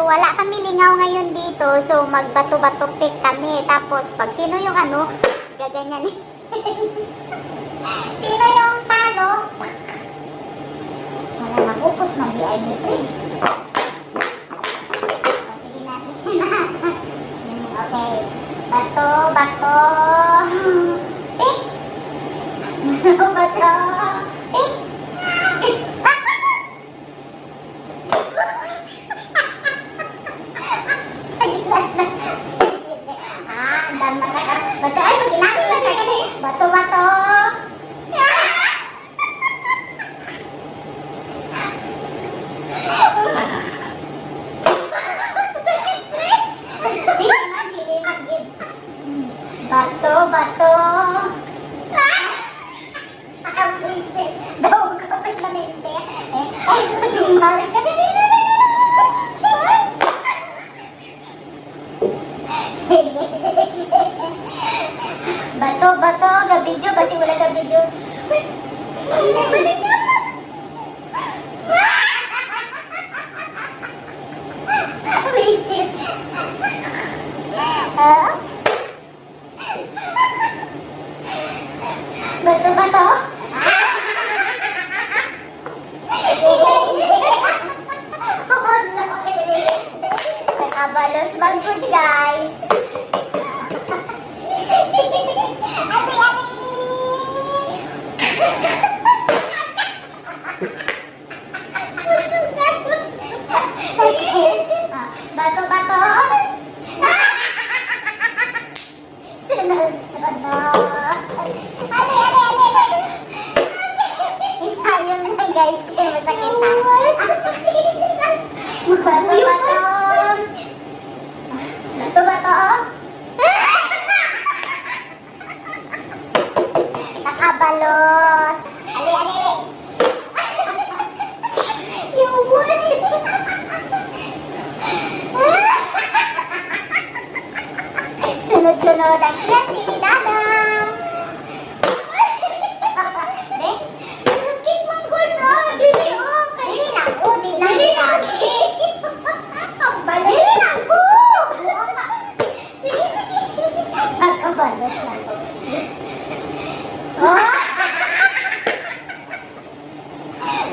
wala kami lingaw ngayon dito. So, magbato-bato pick kami. Tapos, pag sino yung ano, gaganyan eh. Sino yung talo? Wala magupos, mag-iay nito eh. Sige na, sige na. Okay. Bato, bato. Pick. Bato. Pick. Bato, ay, pag inamin mo sa kanya. Bato, bato. Bato, bato. Nakabwisit. Daw ka pa nanente. Ay, maling ka. Sige. Bato, bato. Gabidyo. Basi wala gabidyo. Balik ka. Wisit. Bato, bato. Nakabalos magod, guys. Bato, bato. Sunod-sunod. Isayang na, guys. Kaya masakit na. Bato, bato. Bato, bato. Nakabalot. Ali, ali. Yung buwan. Sunod-sunod ang swerte ni Dadang. Dek, nagkik mong guno. Dili o. Dili lang ko. Dili lang ko. Dili lang ko. Nakabalot lang ko. Oh!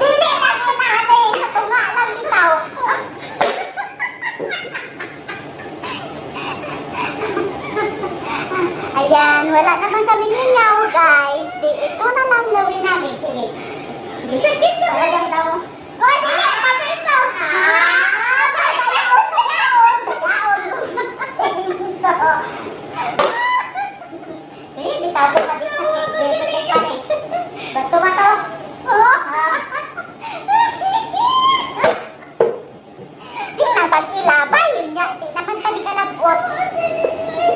Dili lang ko nanay. Natunga lang bitaw. Ayan, wala naman kami ninyaw, guys. Ito na lang gawin namin. Sige. Sakit ka ba lang daw? O, dili, kapit to. Pagkaon, pagkaon. Dili, bitaw ko pa din sakit. Sakit pa rin. Bato, bato. Di na pag-ilabay. Yun nga, di naman pag-ilabot.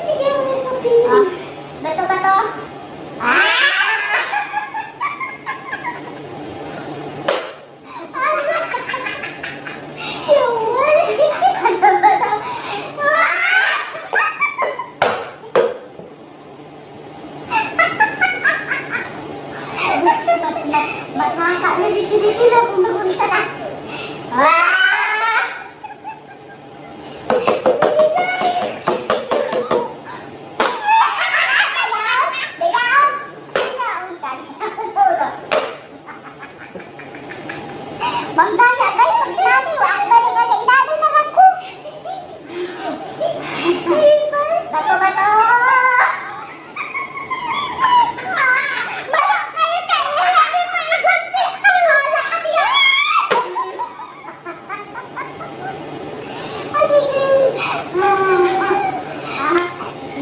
Sige, bato, bato. Masaka na dito sila kung nagunsa na. Manggaya kayo, mag-inami. Ako galing-galing. Inami naman ko. Bato, bato. Bato kayo kayo. Lagi maigunti. Ay, wala ka diyan.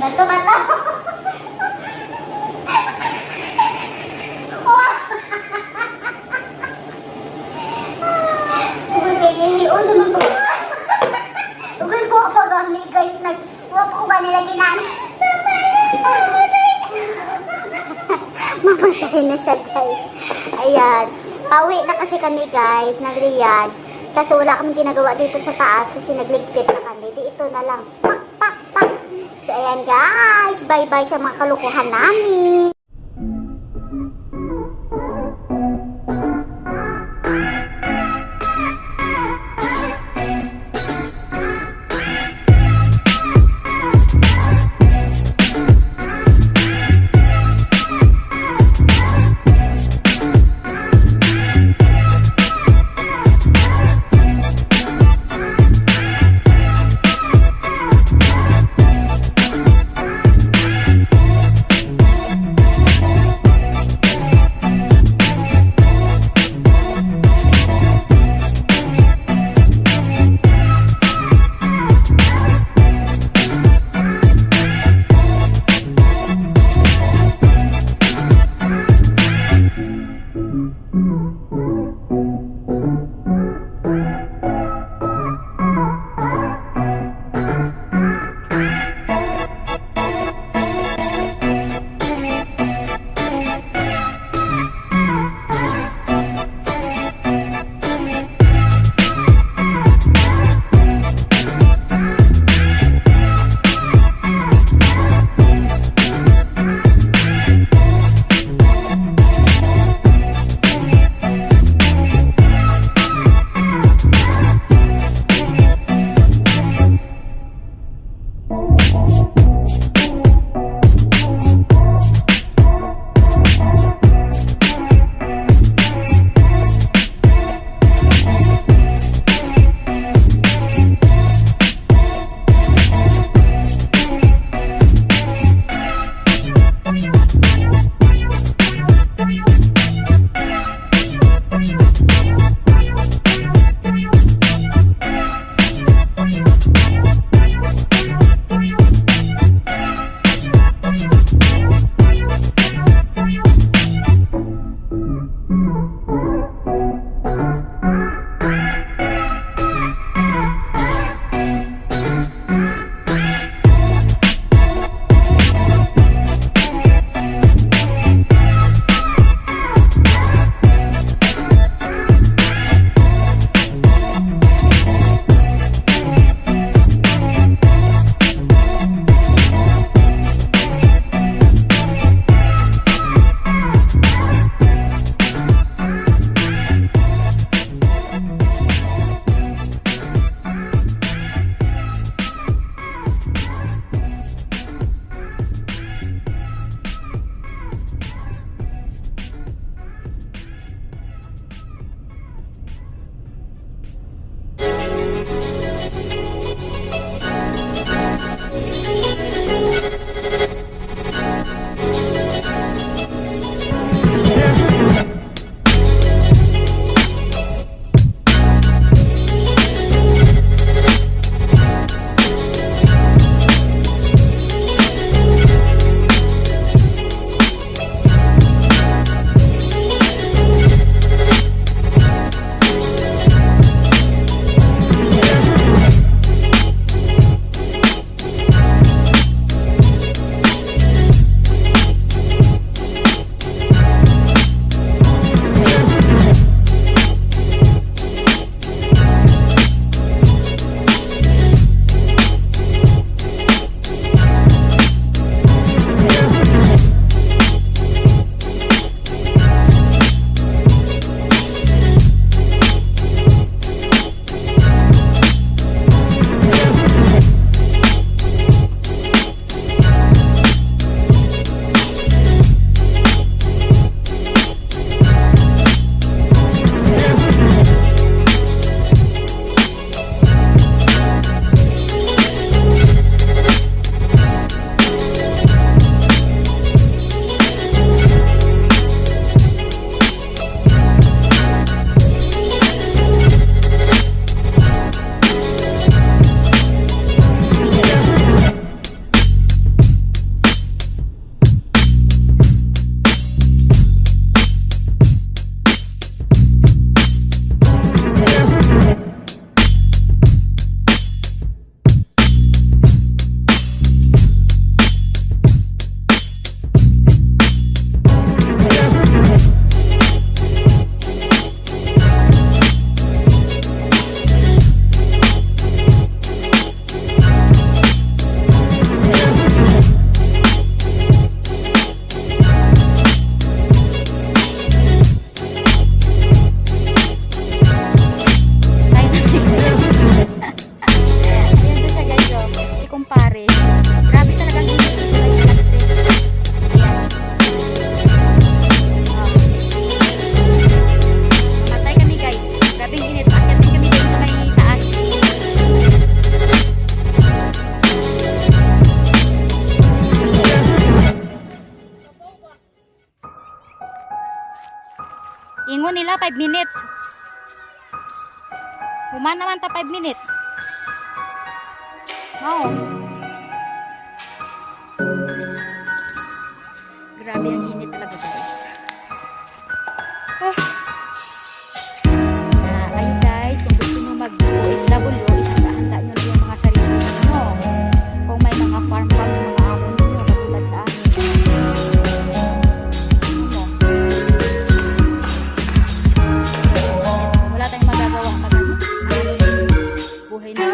Bato, bato. Ugay ko ako gani, guys. Huwag ko gani lagi na. Mamatay na siya, guys. Ayan. Pauwi na kasi kami, guys. Nag-riyad. Kasi wala kami ginagawa dito sa taas kasi nagligpit na kami. Di ito na lang. Pak, pak, pak. So, ayan, guys. Bye-bye sa mga kalukuhan namin. 5 minutes. Human naman ta 5 minutes. Oh. Grabe ang init talaga guys. Oh. Kayo guys, kung gusto nyo mag-OFW, isang-handa nyo na yung mga sarili nyo. Kung may mga farm yung mga amon nyo, katulad sa amin. Wala tayong magagawa buhay na